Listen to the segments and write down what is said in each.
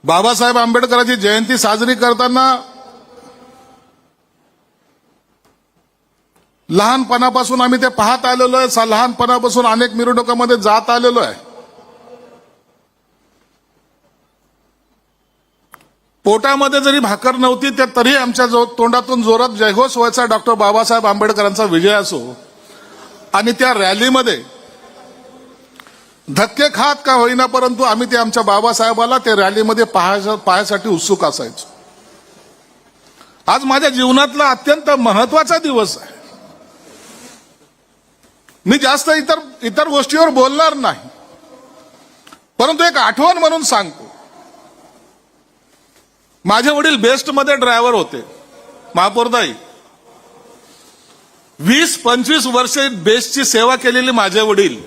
बाबासाहेब आंबेडकरांची जयंती साजरी करताना लहानपणापासून आम्ही ते पाहत आलेलो आहे. लहानपणापासून अनेक मिरवणुकांमध्ये जात आलेलो आहे. पोटामध्ये जरी भाकर नव्हती तरी आमच्या तोंडातून जोरात जयघोष व्हायचा, डॉक्टर बाबासाहेब आंबेडकरांचा विजय असो. आणि त्या रॅलीमध्ये धक्के खात का होईना, परंतु आम्ही ते आमच्या बाबासाहेबाला ते रॅलीमध्ये पाहायसाठी उत्सुक असायचो. आज माझ्या जीवनातला अत्यंत महत्वाचा दिवस आहे. मी जास्त इतर गोष्टीवर बोलणार नाही, परंतु एक आठवण म्हणून सांगतो. माझे वडील बेस्टमध्ये ड्रायव्हर होते, महापौरताई. 20-25 वर्षे बेस्टची सेवा केलेली माझे वडील.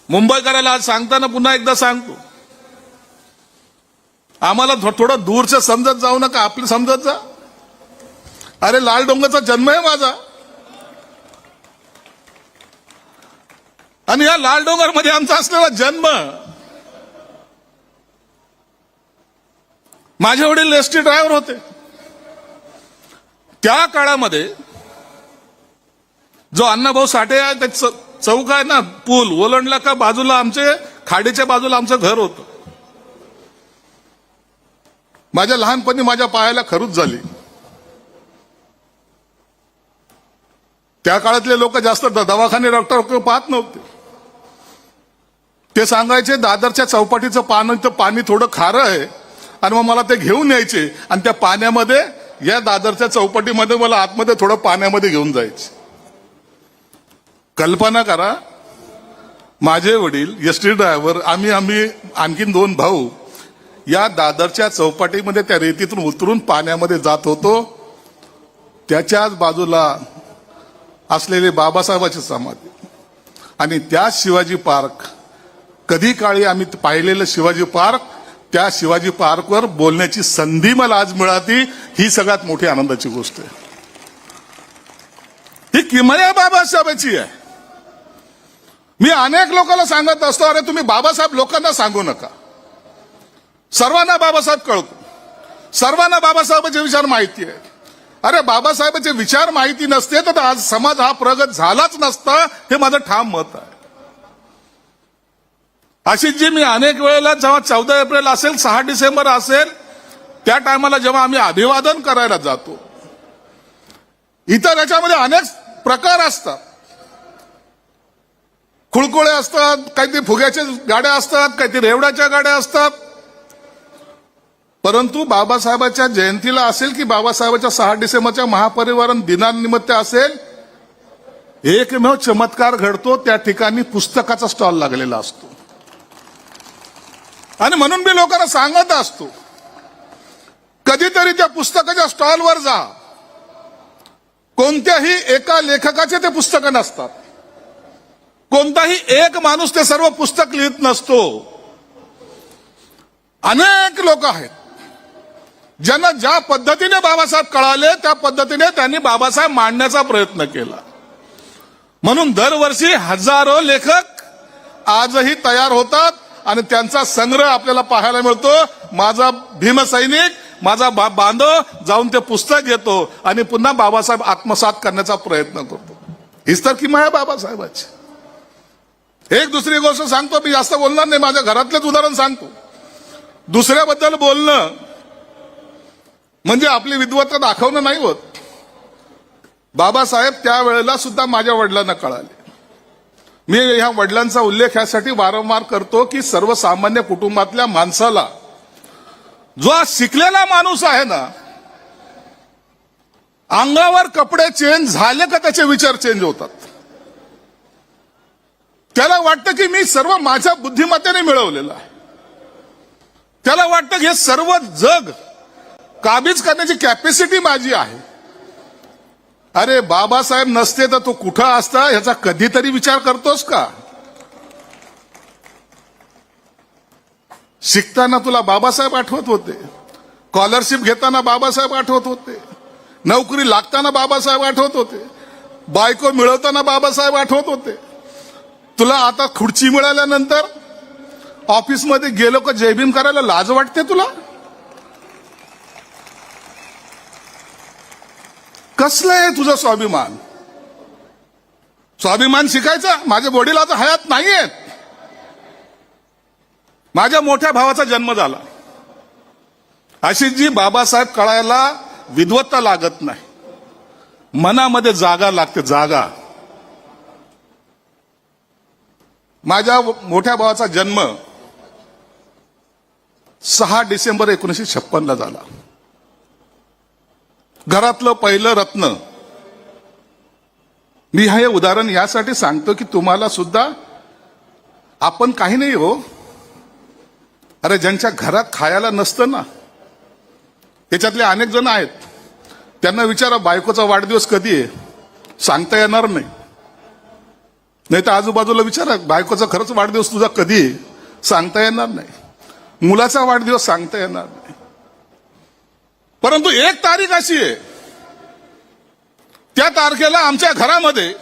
मुंबईकराला आज सांगताना पुन्हा एकदा सांगतो, आम्हाला थोडं दूरचं समजत जाऊ नका, आपलं समजत जा. अरे लाल डोंगरचा जन्म आहे माझा, आणि या लाल डोंगरमध्ये आमचा असलेला जन्म. माझे वडील एसटी ड्रायव्हर होते. त्या काळामध्ये जो अण्णाभाऊ साठे आहे ते चौक आहे ना, पूल ओलांडला का बाजूला आमचे खाडीच्या बाजूला आमचं घर होतं. माझ्या लहानपणी माझ्या पायाला खरूच झाली. त्या काळातले लोक जास्त दवाखाने डॉक्टर पाहत नव्हते. ते सांगायचे दादरच्या चौपाटीचं पाणी थोडं खारं आहे, आणि मग मला ते घेऊन यायचे आणि त्या पाण्यामध्ये, या दादरच्या चौपाटीमध्ये मला आतमध्ये थोडं पाण्यामध्ये घेऊन जायचे. कल्पना करा, माझे वडील एसटी ड्रायव्हर, आम्ही आणखीन 2 भाऊ या दादरच्या चौपाटीमध्ये त्या रेतीतून उतरून पाण्यामध्ये जात होतो. त्याच्याच बाजूला असलेले बाबासाहेबांची समाधी आणि त्या शिवाजी पार्क, कधी काळी आम्ही पाहिलेलं शिवाजी पार्क, त्या शिवाजी पार्कवर बोलण्याची संधी मला आज मिळाली. ही सगळ्यात मोठी आनंदाची गोष्ट आहे. ही किमया बाबासाहेबांची आहे. मी अनेक लोकांना सांगत असतो, अरे तुम्ही बाबासाहेब लोकांना सांगू नका. सर्वांना बाबासाहेब कळतो, सर्वांना बाबासाहेबांचे विचार माहिती आहे. अरे बाबासाहेबांचे विचार माहिती नसते तर आज समाज हा प्रगत झालाच नसता, हे माझं ठाम मत आहे. अशीच जी मी अनेक वेळेला, जेव्हा 14 एप्रिल असेल, 6 डिसेंबर असेल, त्या टायमाला जेव्हा आम्ही अभिवादन करायला जातो, इतर याच्यामध्ये अनेक प्रकार असतात. खुळकुळे असतात, काही ते फुग्याच्या गाड्या असतात, काही ते रेवड्याच्या गाड्या असतात. परंतु बाबासाहेबांच्या जयंतीला असेल की बाबासाहेबांच्या 6 डिसेंबरच्या महापरिनिर्वाण दिनानिमित्त असेल, एकमेव चमत्कार घडतो. त्या ठिकाणी पुस्तकाचा स्टॉल लागलेला असतो. आणि म्हणून मी लोकांना सांगत असतो, कधीतरी त्या पुस्तकाच्या स्टॉलवर जा. कोणत्याही एका लेखकाचे ते पुस्तकं नसतात. कोणताही एक माणूस ते सर्व पुस्तक लिहित नसतो. अनेक लोक आहेत ज्यांना ज्या पद्धतीने बाबासाहेब कळाले त्या पद्धतीने त्यांनी बाबासाहेब मांडण्याचा प्रयत्न केला. म्हणून दरवर्षी हजारो लेखक आजही तयार होतात आणि त्यांचा संग्रह आपल्याला पाहायला मिळतो. माझा भीमसैनिक, माझा बांधव जाऊन ते पुस्तक घेतो आणि पुन्हा बाबासाहेब आत्मसात करण्याचा प्रयत्न करतो. हीच तर किमया आहे बाबासाहेबांची. एक दुसरी गोष्ट सांगतो, मी जास्त बोलणार नाही, माझ्या घरातलेच उदाहरण सांगतो. दुसऱ्याबद्दल बोलणं म्हणजे आपली विद्वत्ता दाखवणं नाही होत. बाबासाहेब त्यावेळेला सुद्धा माझ्या वडिलांना कळाले. मी ह्या वडिलांचा उल्लेख यासाठी वारंवार करतो की सर्वसामान्य कुटुंबातल्या माणसाला, जो शिकलेला माणूस आहे ना, अंगावर कपडे चेंज झाले का त्याचे विचार चेंज होतात. त्याला वाटतं की मी सर्व माझ्या बुद्धिमत्तेने मिळवलेलं आहे. त्याला वाटतं की हे सर्व जग काबीज करण्याची कॅपॅसिटी माझी आहे. अरे बाबासाहेब नसते तर तो कुठं असता ह्याचा कधीतरी विचार करतोस का? शिकताना तुला बाबासाहेब आठवत होते, स्कॉलरशिप घेताना बाबासाहेब आठवत होते, नोकरी लागताना बाबासाहेब आठवत होते, बायको मिळवताना बाबासाहेब आठवत होते. तुला आता खुर्ची मिळाल्यानंतर ऑफिसमध्ये गेलो का जयभीम करायला लाज वाटते तुला? कसलं आहे तुझं स्वाभिमान? स्वाभिमान शिकायचा? माझे वडील आता हयात नाहीयेत. माझ्या मोठ्या भावाचा जन्म झाला. अशी जी बाबासाहेब कळायला विद्वत्ता लागत नाही, मनामध्ये जागा लागते, जागा. माझ्या मोठ्या भावाचा जन्म 6 डिसेंबर 1956 ला झाला. घरातलं पहिलं रत्न. मी हे उदाहरण यासाठी सांगतो की तुम्हाला सुद्धा, आपण काही नाही हो, अरे ज्यांच्या घरात खायला नसतं ना, त्याच्यातले अनेक जण आहेत, त्यांना विचारा बायकोचा वाढदिवस कधी आहे, सांगता येणार नाही. नाही तर आजूबाजूला विचारा बायकोचा खरंच वाढदिवस तुझा कधी आहे, सांगता येणार नाही. मुलाचा वाढदिवस सांगता येणार नाही. परंतु एक तारीख अशी आहे, त्या तारखेला आमच्या घरामध्ये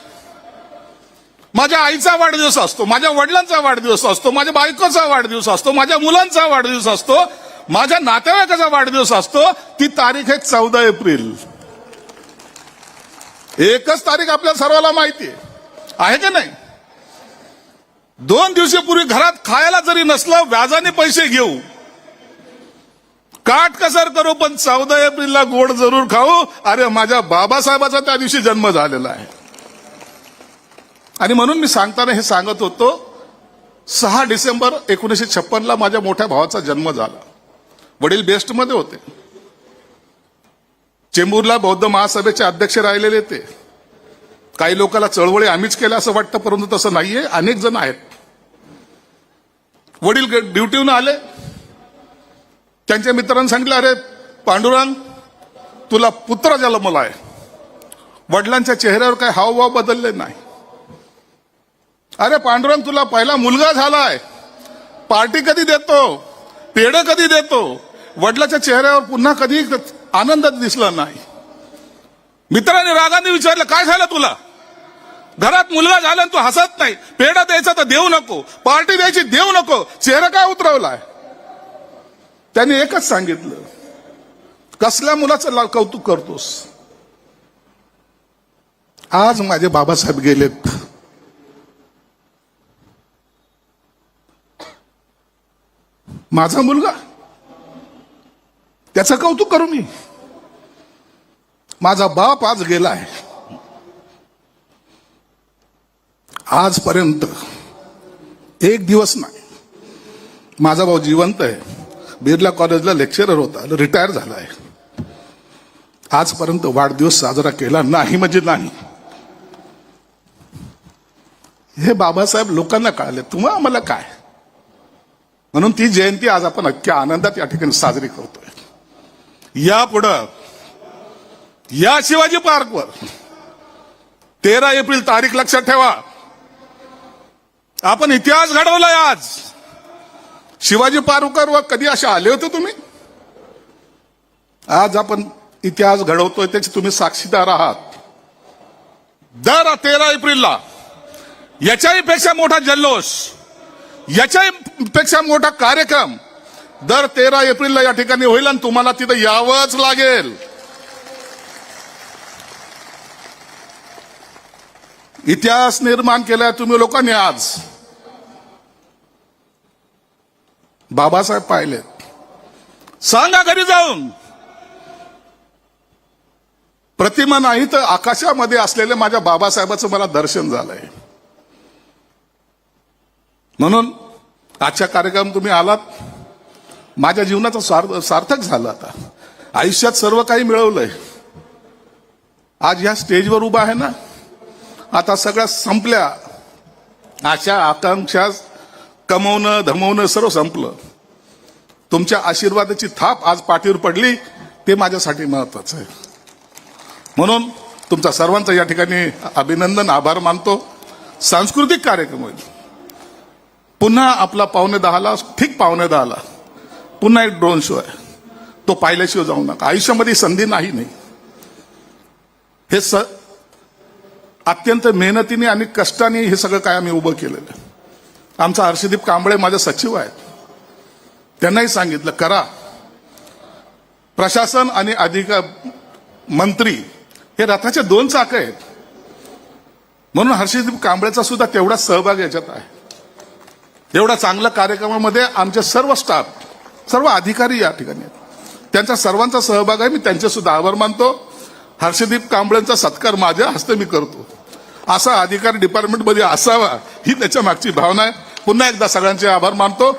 माझ्या आईचा वाढदिवस असतो, माझ्या वडिलांचा वाढदिवस असतो, माझ्या बायकोचा वाढदिवस असतो, माझ्या मुलांचा वाढदिवस असतो, माझ्या नातेवाईकाचा वाढदिवस असतो. ती तारीख आहे 14 एप्रिल. एकच तारीख आपल्या सर्वांना माहिती आहे की नाही? 2 दिवसापूर्वी घरात खायला जरी नसलं, व्याजाने पैसे घेऊ, काटकसर करू, पण 14 एप्रिलला गोड जरूर खाऊ. अरे माझ्या बाबासाहेबाचा त्या दिवशी जन्म झालेला आहे. आणि म्हणून मी सांगताना हे सांगत होतो, 6 डिसेंबर 1956 ला माझ्या मोठ्या भावाचा जन्म झाला. वडील बेस्टमध्ये होते. चेंबूरला बौद्ध महासभेचे अध्यक्ष राहिलेले ते. काही लोकांना चळवळी आम्हीच केल्या असं वाटतं, परंतु तसं नाहीये, अनेक जण आहेत. वडील ड्युटीहून आले, त्यांच्या मित्रांनी सांगितलं, अरे पांडुरंग, तुला पुत्र जन्मला आहे. वडिलांच्या चेहऱ्यावर काही हावभाव बदलले नाही. अरे पांडुरंग, तुला पहिला मुलगा झालाय, पार्टी कधी देतो, पेढं कधी देतो? वडिलाच्या चेहऱ्यावर पुन्हा कधी आनंद दिसला नाही. मित्रांनी रागाने विचारलं, काय झालं तुला? घरात मुलगा झाला आणि तू हसत नाही, पेढा द्यायचा तर देऊ नको, पार्टी द्यायची देऊ नको, चेहरा काय उतरवलाय? त्यांनी एकच सांगितलं, कसल्या मुलाचं कौतुक करतोस? आज माझे बाबासाहेब गेलेत. माझा मुलगा, त्याचं कौतुक करू मी? माझा बाप आज गेलाय. आजपर्यंत एक दिवस नाही, माझा भाऊ जिवंत आहे, बिर्ला कॉलेजला लेक्चरर होता, रिटायर झालाय. आजपर्यंत वाढदिवस साजरा केला नाही म्हणजे नाही. हे बाबासाहेब लोकांना कळले, तुम्हाला मला काय? म्हणून ती जयंती आज आपण अख्ख्या आनंदात या ठिकाणी साजरी करतोय. यापुढं या शिवाजी पार्कवर 13 एप्रिल तारीख लक्षात ठेवा. आपण इतिहास घडवलाय आज. शिवाजी पार्कवर कधी असे आले होते तुम्ही? आज आपण इतिहास घडवतोय, त्याची तुम्ही साक्षीदार आहात. दर 13 एप्रिलला याच्याही पेक्षा मोठा जल्लोष, याच्याही पेक्षा मोठा कार्यक्रम दर 13 एप्रिलला या ठिकाणी होईल आणि तुम्हाला तिथं यावंच लागेल. इतिहास निर्माण केलाय तुम्ही लोकांनी. आज बाबासाहेब पाहिलेत. सांगा घरी जाऊन, प्रतिमा नाही तर आकाशामध्ये असलेल्या माझ्या बाबासाहेबाचं मला दर्शन झालंय. म्हणून आजच्या कार्यक्रम तुम्ही आलात, माझ्या जीवनाचं सार्थक झालं. आता आयुष्यात सर्व काही मिळवलंय. आज ह्या स्टेजवर उभा आहे ना, आता सगळ्या संपल्या. आशा आकांक्षा कमवणं धमवणं सर्व संपलं. तुमच्या आशीर्वादाची थाप आज पाठीवर पडली, ते माझ्यासाठी महत्वाचं आहे. म्हणून तुमचा सर्वांचा या ठिकाणी अभिनंदन, आभार मानतो. सांस्कृतिक कार्यक्रम होईल पुन्हा आपला 9:45ला, ठीक 9:45ला पुन्हा एक ड्रोन शो आहे. तो पाहिल्याशिवाय जाऊ नका. आयुष्यामध्ये संधी नाही. हे अत्यंत मेहनतीने आणि कष्टाने हे सगळं काय आम्ही उभं केलेलं. आमचा हर्षदीप कांबळे माझे सचिव आहेत, त्यांनाही सांगितलं करा. प्रशासन आणि मंत्री हे रथाचे 2 चाक आहेत. म्हणून हर्षदीप कांबळेचा सुद्धा तेवढाच सहभाग याच्यात आहे. एवढा चांगल्या कार्यक्रमामध्ये आमचे सर्व स्टाफ, सर्व अधिकारी या ठिकाणी आहेत. त्यांचा सर्वांचा सहभाग आहे. मी त्यांचे सुद्धा आभार मानतो. हर्षदीप कांबळेंचा सत्कार माझ्या हस्ते मी करतो. असा अधिकारी डिपार्टमेंटमध्ये असावा ही त्याच्या मागची भावना आहे. पुन्हा एकदा सगळ्यांचे आभार मानतो.